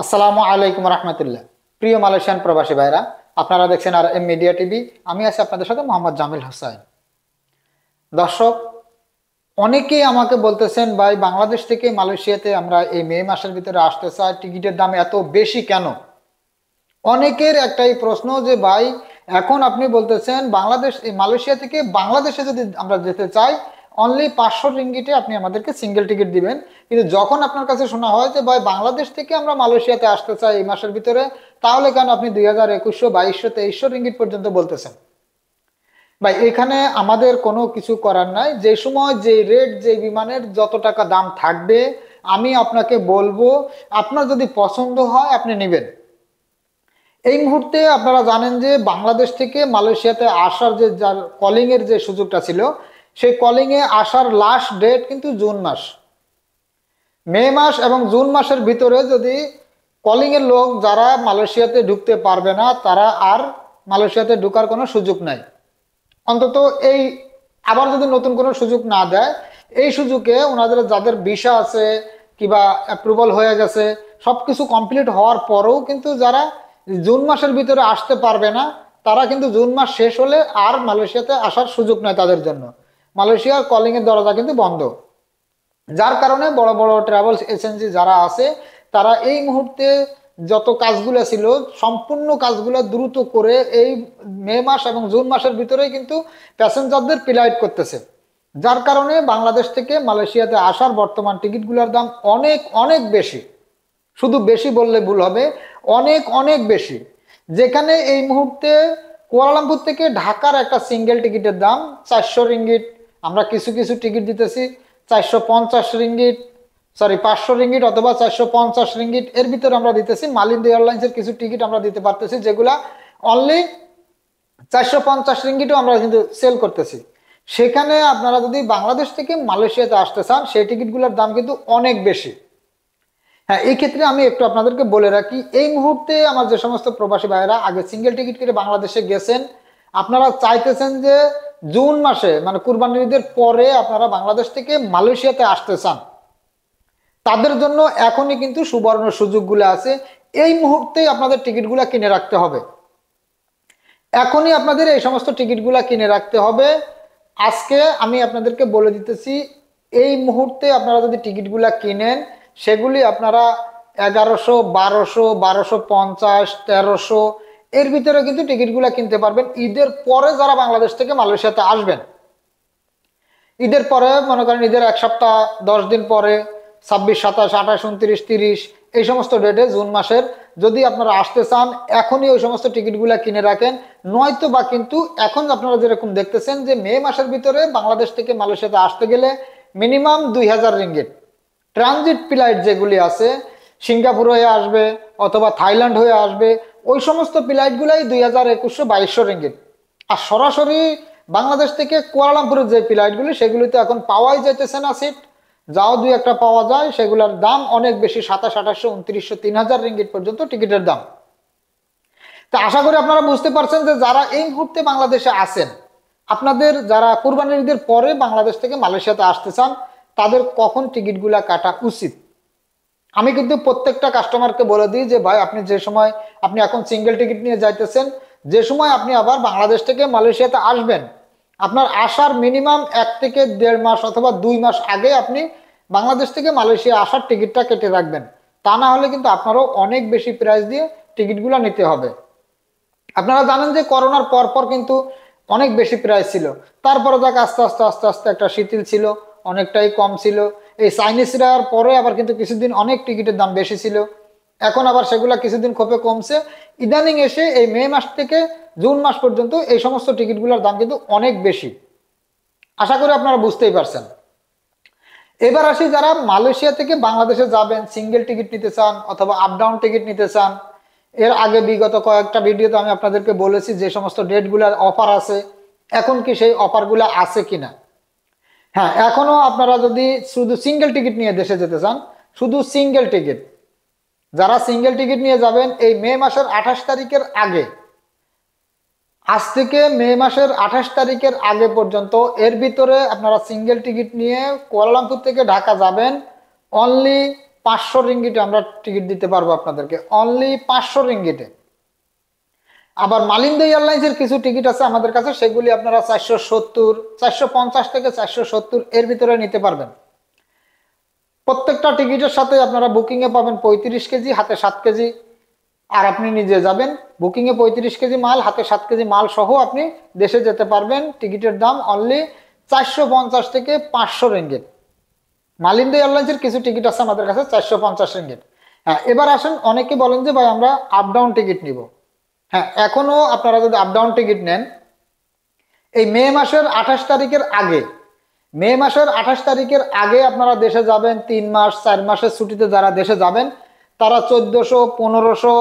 আসসালামু আলাইকুম রহমতুল্লাহ। প্রিয় মালয়েশিয়ান প্রবাসী ভাইরা, আপনারা দেখছেন আর এম মিডিয়া টিভি। আমি আছি আপনাদের সাথে মোহাম্মদ জামিল হোসাইন। দর্শক, অনেকেই আমাকে বলতেছেন, ভাই বাংলাদেশ থেকে মালয়েশিয়াতে আমরা এই মে মাসের ভিতরে আসতে চাই, টিকিটের দাম এত বেশি কেন? অনেকের একটাই প্রশ্ন যে ভাই, এখন আপনি বলতেছেন বাংলাদেশ মালয়েশিয়া থেকে বাংলাদেশে যদি আমরা যেতে চাই, অনলি 500 রিঙ্গিটে আপনি আমাদেরকে সিঙ্গেল টিকিট দিবেন। কিন্তু যখন আপনার কাছে শোনা হয় যে ভাই বাংলাদেশ থেকে আমরা মালয়েশিয়াতে আসতে চাই এই মাসের ভিতরে, তাহলে কেন আপনি 2000, 2100, 2200, 2300 রিঙ্গিট পর্যন্ত বলতেছেন? ভাই এখানে আমাদের কোনো কিছু করার নাই। যে সময় যে রেট, যে বিমানের যত টাকা দাম থাকবে আমি আপনাকে বলবো, আপনার যদি পছন্দ হয় আপনি নেবেন। এই মুহূর্তে আপনারা জানেন যে বাংলাদেশ থেকে মালয়েশিয়াতে আসার যে যার কলিং এর যে সুযোগটা ছিল, সেই কলিং এ আসার লাস্ট ডেট কিন্তু জুন মাস। মে মাস এবং জুন মাসের ভিতরে যদি কলিং এর লোক যারা মালয়েশিয়াতে ঢুকতে পারবে না, তারা আর মালয়েশিয়াতে ঢুকার কোনো সুযোগ নাই। অন্তত এই আবার যদি নতুন কোনো সুযোগ না দেয়, এই সুযোগে ওনাদের যাদের ভিসা আছে কিংবা অ্যাপ্রুভাল হয়ে গেছে, সবকিছু কমপ্লিট হওয়ার পরেও কিন্তু যারা জুন মাসের ভিতরে আসতে পারবে না, তারা কিন্তু জুন মাস শেষ হলে আর মালয়েশিয়াতে আসার সুযোগ নয় তাদের জন্য। মালয়েশিয়ার কলিং এর দরজা কিন্তু বন্ধ। যার কারণে বড় বড় ট্রাভেলস এজেন্সি যারা আছে, তারা এই মুহূর্তে যত কাজগুলো ছিল সম্পূর্ণ কাজগুলো দ্রুত করে এই মে মাস এবং জুন মাসের ভিতরেই কিন্তু প্যাসেঞ্জারদের ফ্লাইট করতেছে। যার কারণে বাংলাদেশ থেকে মালয়েশিয়াতে আসার বর্তমান টিকিটগুলোর দাম অনেক অনেক বেশি। শুধু বেশি বললে ভুল হবে, অনেক অনেক বেশি। যেখানে এই মুহূর্তে কুয়ালালামপুর থেকে ঢাকার একটা সিঙ্গেল টিকিটের দাম 400 রিঙ্গিট, আমরা কিছু কিছু টিকিট দিতেছি 450 রিঙ্গিট, সরি 500 রিঙ্গিট অথবা 450 রিঙ্গিট, এর ভিতরে আমরা দিতেছি। মালিন্দা এয়ারলাইন্সের কিছু টিকিট আমরা দিতে পারতেছি যেগুলা অনলি 450 রিঙ্গিটও আমরা কিন্তু সেল করতেছি। সেখানে আপনারা যদি বাংলাদেশ থেকে মালয়েশিয়াতে আসতে চান, সেই টিকিটগুলোর দাম কিন্তু অনেক বেশি। হ্যাঁ, এই ক্ষেত্রে আমি একটু আপনাদেরকে বলে রাখি, এই মুহূর্তে আমার যে সমস্ত প্রবাসী ভাইয়েরা আগে সিঙ্গেল টিকিট করে বাংলাদেশে গেছেন, আপনারা চাইতেছেন যে জুন মাসে মানে কুরবানির ঈদের পরে আপনারা বাংলাদেশ থেকে মালয়েশিয়াতে আসতে চান, তাদের জন্য এখনই কিন্তু সুবর্ণ সুযোগগুলো আছে। এই মুহূর্তে আপনাদের টিকিটগুলো কিনে রাখতে হবে। এখনই আপনাদের এই সমস্ত টিকিটগুলো কিনে রাখতে হবে। আজকে আমি আপনাদেরকে বলে দিতেছি, এই মুহূর্তে আপনারা যদি টিকিটগুলো কিনেন, সেগুলি আপনারা 1100, 1200, 1250, 1300 এর ভিতরে কিন্তু টিকিটগুলো কিনতে পারবেন ঈদের পরে যারা বাংলাদেশ থেকে মালয়েশিয়াতে আসবেন। ঈদের পরে মনে করেন ঈদের 1 সপ্তাহ 10 দিন পরে 26, 27, 28, 29, 30 এই সমস্ত ডেটে জুন মাসের যদি আপনারা আসতে চান, এখনই ওই সমস্ত টিকিটগুলো কিনে রাখেন। নয়তো বা কিন্তু এখন আপনারা যেরকম দেখতেছেন যে মে মাসের ভিতরে বাংলাদেশ থেকে মালয়েশিয়াতে আসতে গেলে মিনিমাম 2000 রিঙ্গিট ট্রানজিট ফ্লাইট যেগুলি আছে, সিঙ্গাপুর হয়ে আসবে অথবা থাইল্যান্ড হয়ে আসবে, ওই সমস্ত ফ্লাইটগুলাই 2000, 2100, 2200 রিঙ্গিট। আর সরাসরি বাংলাদেশ থেকে কুয়ালালামপুরের যে ফ্লাইটগুলি, সেগুলিতে এখন পাওয়াই যাইতেছে না সিট। যাও দুই একটা পাওয়া যায়, সেগুলোর দাম অনেক বেশি, 2700, 2800, 2900, 3000 রিঙ্গিট পর্যন্ত টিকিটের দাম। তো আশা করি আপনারা বুঝতে পারছেন যে যারা এই মুহূর্তে বাংলাদেশে আছেন, আপনাদের যারা কুরবানির ঈদের পরে বাংলাদেশ থেকে মালয়েশিয়াতে আসতে চান, তাদের কখন টিকিটগুলা কাটা উচিত। আমি কিন্তু প্রত্যেকটা কাস্টমারকে বলে দিই যে ভাই, আপনি যে সময় আপনি এখন সিঙ্গেল টিকিট নিয়ে যাইতেছেন, যে সময় আপনি আবার বাংলাদেশ থেকে মালয়েশিয়াতে আসবেন, আপনার আসার মিনিমাম 1 থেকে 1.5 মাস অথবা 2 মাস আগে আপনি বাংলাদেশ থেকে মালয়েশিয়া আসার টিকিটটা কেটে রাখবেন। তা না হলে কিন্তু আপনারও অনেক বেশি প্রাইস দিয়ে টিকিটগুলো নিতে হবে। আপনারা জানেন যে করোনার পর পর কিন্তু অনেক বেশি প্রাইস ছিল, তারপরে যাক আস্তে আস্তে আস্তে আস্তে একটা শিথিল ছিল, অনেকটাই কম ছিল। এই চাইনিজরা পরে আবার কিন্তু কিছুদিন অনেক টিকিটের দাম বেশি ছিল, এখন আবার সেগুলা কিছুদিন ক্ষোভে কমছে। ইদানিং এসে এই মে মাস থেকে জুন মাস পর্যন্ত এই সমস্ত টিকিটগুলোর দাম কিন্তু অনেক বেশি। আশা করি আপনারা বুঝতেই পারছেন। এবার আসি, যারা মালয়েশিয়া থেকে বাংলাদেশে যাবেন, সিঙ্গেল টিকিট নিতে চান অথবা আপ ডাউন টিকিট নিতে চান, এর আগে বিগত কয়েকটা ভিডিওতে আমি আপনাদেরকে বলেছি যে সমস্ত ডেটগুলোর অফার আছে, এখন কি সেই অফারগুলো আছে কিনা। হ্যাঁ, এখনো আপনারা যদি শুধু সিঙ্গেল টিকিট নিয়ে দেশে যেতে চান, শুধু সিঙ্গেল টিকিট, যারা সিঙ্গেল টিকিট নিয়ে যাবেন এই মে মাসের 28 তারিখের আগে, আজ থেকে মে মাসের 28 তারিখের আগে পর্যন্ত এর ভিতরে আপনারা সিঙ্গেল টিকিট নিয়ে কুয়ালালামপুর থেকে ঢাকা যাবেন অনলি 500 রিঙ্গিটে আমরা টিকিট দিতে পারবো আপনাদেরকে, অনলি 500 রিঙ্গিটে। আবার মালিন্দা এয়ারলাইন্সের কিছু টিকিট আছে আমাদের কাছে, সেগুলি আপনারা 470, 450 থেকে 470 এর ভিতরে নিতে পারবেন। প্রত্যেকটা টিকিটের সাথে আপনারা বুকিং এ পাবেন 35 কেজি, হাতে 7 কেজি। আর আপনি নিজে যাবেন, বুকিং এ 35 কেজি মাল, হাতে 7 কেজি মাল সহ আপনি দেশে যেতে পারবেন। টিকিটের দাম অনলি 450 থেকে 500 রিঙ্গিট। মালিন্দা এয়ারলাইন্সের কিছু টিকিট আছে আমাদের কাছে 450 রিঙ্গিট। হ্যাঁ, এবার আসেন, অনেকে বলেন যে ভাই আমরা আপ ডাউন টিকিট নিব। হ্যাঁ, এখনো আপনারা যদি আপ ডাউন টিকিট নেন, এই মে মাসের 28 তারিখের আগে, মে মাসের 28 তারিখের আগে আপনারা দেশে যাবেন, 3 মাস 4 মাসের ছুটিতে যারা দেশে যাবেন তারা 1400, 1500,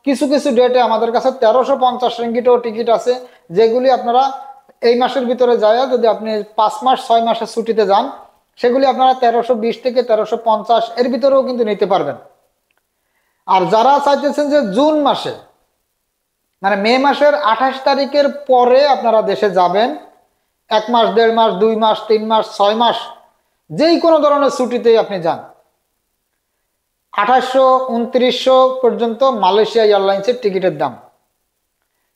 কিছু কিছু ডেটে আমাদের কাছে 1350 রিঙ্গিটও টিকিট আছে, যেগুলি আপনারা এই মাসের ভিতরে যায়, যদি আপনি 5 মাস 6 মাসের ছুটিতে যান সেগুলি আপনারা 1320 থেকে 1350 এর ভিতরেও কিন্তু নিতে পারবেন। আর যারা চাইতেছেন যে জুন মাসে, মানে মে মাসের 28 তারিখের পরে আপনারা দেশে যাবেন, 1 মাস 1.5 মাস 2 মাস 3 মাস 6 মাস যেই কোনো ধরনের ছুটিতেই আপনি যান, 2800, 2900 পর্যন্ত মালয়েশিয়া এয়ারলাইন্সের টিকিটের দাম।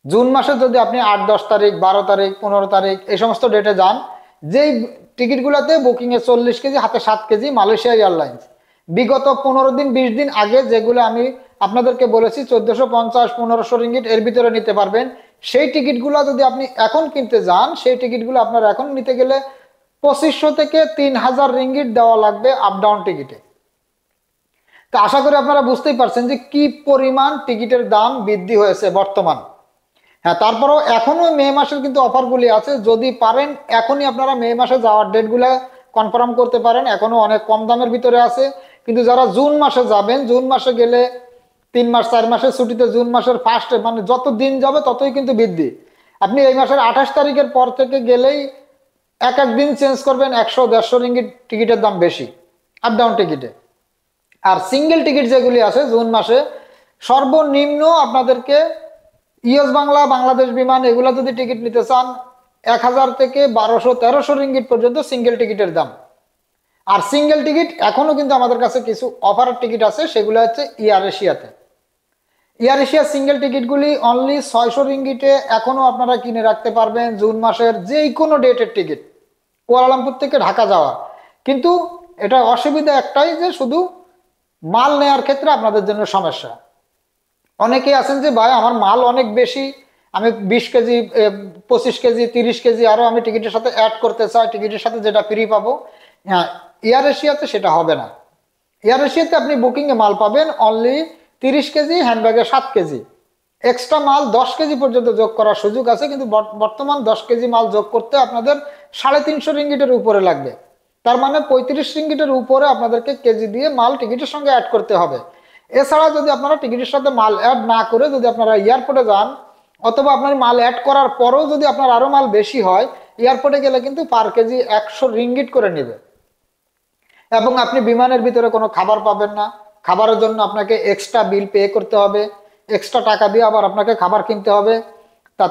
জুন মাসে যদি আপনি 8, 10 তারিখ, 12 তারিখ, 15 তারিখ এই সমস্ত ডেটে যান, যেই টিকিটগুলোতে বুকিং এ 40 কেজি, হাতে 7 কেজি মালয়েশিয়া এয়ারলাইন্স, বিগত 15 দিন 20 দিন আগে যেগুলো আমি আপনাদেরকে বলেছি 1450, 1500 রিঙ্গিট এর ভিতরে নিতে পারবেন, সেই টিকিটগুলো যদি আপনি এখন কিনতে যান, সেই টিকিটগুলো আপনার এখন নিতে গেলে 2500 থেকে 3000 রিঙ্গিট দেওয়া লাগবে আপ ডাউন টিকিটে। তো আশা করি আপনারা বুঝতেই পারছেন যে কি পরিমাণ টিকিটের দাম বৃদ্ধি হয়েছে বর্তমান। হ্যাঁ, তারপরেও এখনো মে মাসের কিন্তু অফারগুলি আছে, যদি পারেন এখনই আপনারা মে মাসে যাওয়ার ডেটগুলো কনফার্ম করতে পারেন, এখনো অনেক কম দামের ভিতরে আছে। কিন্তু যারা জুন মাসে যাবেন, জুন মাসে গেলে 3 মাস 4 মাসের ছুটিতে, জুন মাসের ফার্স্টে, মানে যত দিন যাবে ততই কিন্তু বৃদ্ধি। আপনি এই মাসের 28 তারিখের পর থেকে গেলেই এক এক দিন চেঞ্জ করবেন 100-150 রিঙ্গিট টিকিটের দাম বেশি আপ ডাউন টিকিটে। আর সিঙ্গেল টিকিট যেগুলি আছে জুন মাসে, সর্বনিম্ন আপনাদেরকে ইউএস বাংলা, বাংলাদেশ বিমান এগুলা যদি টিকিট নিতে চান 1000 থেকে 1200-1300 রিঙ্গিট পর্যন্ত সিঙ্গেল টিকিটের দাম। আর সিঙ্গেল টিকিট এখনো কিন্তু আমাদের কাছে কিছু অফারের টিকিট আছে, সেগুলো হচ্ছে এয়ার এশিয়াতে। এয়ার এশিয়া সিঙ্গেল টিকিটগুলি অনলি 600 রিঙ্গিটে এখনো আপনারা কিনে রাখতে পারবেন জুন মাসের যেই কোনো ডেটের টিকিট, কুয়ালালামপুর থেকে ঢাকা যাওয়া। কিন্তু এটা অসুবিধা একটাই, যে শুধু মাল নেওয়ার ক্ষেত্রে আপনাদের জন্য সমস্যা। অনেকেই আছেন যে ভাই আমার মাল অনেক বেশি, আমি 20 কেজি, 25 কেজি, 30 কেজি আরো আমি টিকিটের সাথে অ্যাড করতে চাই, টিকিটের সাথে যেটা ফ্রি পাবো। হ্যাঁ, এয়ার এশিয়াতে সেটা হবে না। এয়ার এশিয়াতে আপনি বুকিং এ মাল পাবেন অনলি 30 কেজি, হ্যান্ডব্যাগে 7 কেজি, এক্সট্রা মাল 10 কেজি পর্যন্ত যোগ করার সুযোগ আছে। কিন্তু বর্তমান 10 কেজি মাল যোগ করতে আপনাদের 350 রিঙ্গিটের উপরে লাগবে। তার মানে 35 রিঙ্গিটের উপরে আপনাদেরকে কেজি দিয়ে মাল টিকিটের সঙ্গে অ্যাড করতে হবে। এছাড়া যদি আপনারা টিকিটের সাথে মাল অ্যাড না করে যদি আপনারা এয়ারপোর্টে যান, অথবা আপনার মাল অ্যাড করার পরেও যদি আপনার আরো মাল বেশি হয়, এয়ারপোর্টে গেলে কিন্তু পার কেজি 100 রিঙ্গিট করে নেবে। এবং আপনি বিমানের ভিতরে কোনো খাবার পাবেন না, খাবারের জন্য আপনাকে এক্সট্রা বিল পে করতে হবে, এক্সট্রা টাকা দিয়ে আবার আপনাকে খাবার কিনতে হবে।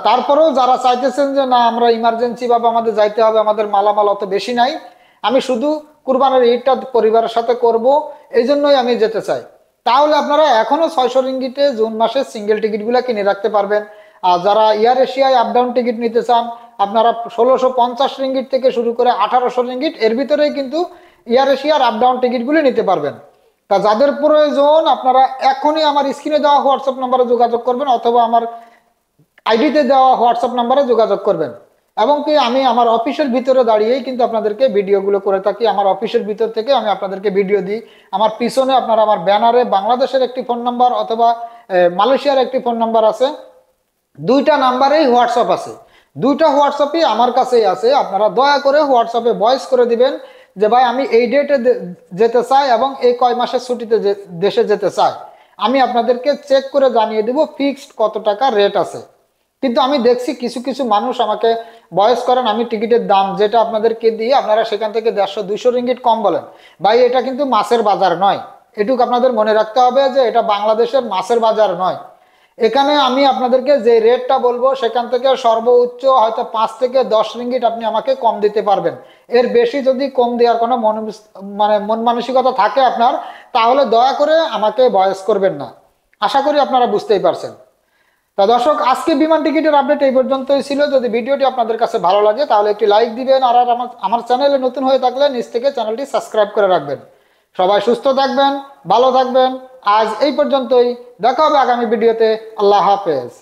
তারপরেও যারা চাইতেছেন যে না আমরা ইমার্জেন্সি ভাবে আমাদের যাইতে হবে, আমাদের মালামাল অত বেশি নাই, আমি শুধু কুরবানের ঈদটা পরিবারের সাথে করব, এই জন্যই আমি যেতে চাই, তাহলে আপনারা এখনো 600 রিঙ্গিটে জুন মাসে সিঙ্গেল টিকিটগুলো কিনে রাখতে পারবেন। আর যারা এয়ার এশিয়ায় আপ ডাউন টিকিট নিতে চান, আপনারা 1650 রিঙ্গিট থেকে শুরু করে 1800 রিঙ্গিট এর ভিতরেই কিন্তু এয়ার এশিয়ার আপ ডাউন টিকিটগুলি নিতে পারবেন। তা যাদের প্রয়োজন আপনারা এখনই আমার স্ক্রিনে দেওয়া হোয়াটসঅ্যাপ নাম্বারে যোগাযোগ করবেন, অথবা আমার আইডিতে দেওয়া হোয়াটসঅ্যাপ নাম্বারে যোগাযোগ করবেন। এবং কি আমি আমার অফিসের ভিতরে দাঁড়িয়েই কিন্তু আপনাদেরকে ভিডিওগুলো করে থাকি, আমার অফিসের ভিতর থেকে আমি আপনাদেরকে ভিডিও দিই। আমার পিছনে আপনারা আমার ব্যানারে বাংলাদেশের একটি ফোন নাম্বার অথবা মালয়েশিয়ার একটি ফোন নাম্বার আছে, দুইটা নাম্বারেই হোয়াটসঅ্যাপ আছে, দুইটা হোয়াটসঅ্যাপই আমার কাছেই আছে। আপনারা দয়া করে হোয়াটসঅ্যাপে ভয়েস করে দিবেন যে ভাই আমি এই ডেটে যেতে চাই এবং এই কয় মাসের ছুটিতে দেশে যেতে চাই, আমি আপনাদেরকে চেক করে জানিয়ে দেব ফিক্সড কত টাকা রেট আছে। কিন্তু আমি দেখছি কিছু কিছু মানুষ আমাকে ভয়েস করেন, আমি টিকিটের দাম যেটা আপনাদেরকে দিই আপনারা সেখান থেকে 150-200 রিঙ্গিট কম বলেন। ভাই এটা কিন্তু মাছের বাজার নয়, এটুকু আপনাদের মনে রাখতে হবে যে এটা বাংলাদেশের মাছের বাজার নয়। এখানে আমি আপনাদেরকে যে রেটটা বলবো সেখান থেকে সর্বোচ্চ হয়তো 5 থেকে 10 রিঙ্গিট আপনি আমাকে কম দিতে পারবেন। এর বেশি যদি কম দেওয়ার কোনো মন মানসিকতা থাকে আপনার, তাহলে দয়া করে আমাকে ভয়েস করবেন না। আশা করি আপনারা বুঝতেই পারছেন। তা দর্শক, আজকে বিমান টিকিটের আপডেট এই পর্যন্তই ছিল। যদি ভিডিওটি আপনাদের কাছে ভালো লাগে তাহলে একটি লাইক দিবেন, আর আমার চ্যানেলে নতুন হয়ে থাকলে নিচ থেকে চ্যানেলটি সাবস্ক্রাইব করে রাখবেন। সবাই সুস্থ থাকবেন, ভালো থাকবেন। আজ এই পর্যন্তই, দেখা হবে আগামী ভিডিওতে। আল্লাহ হাফেজ।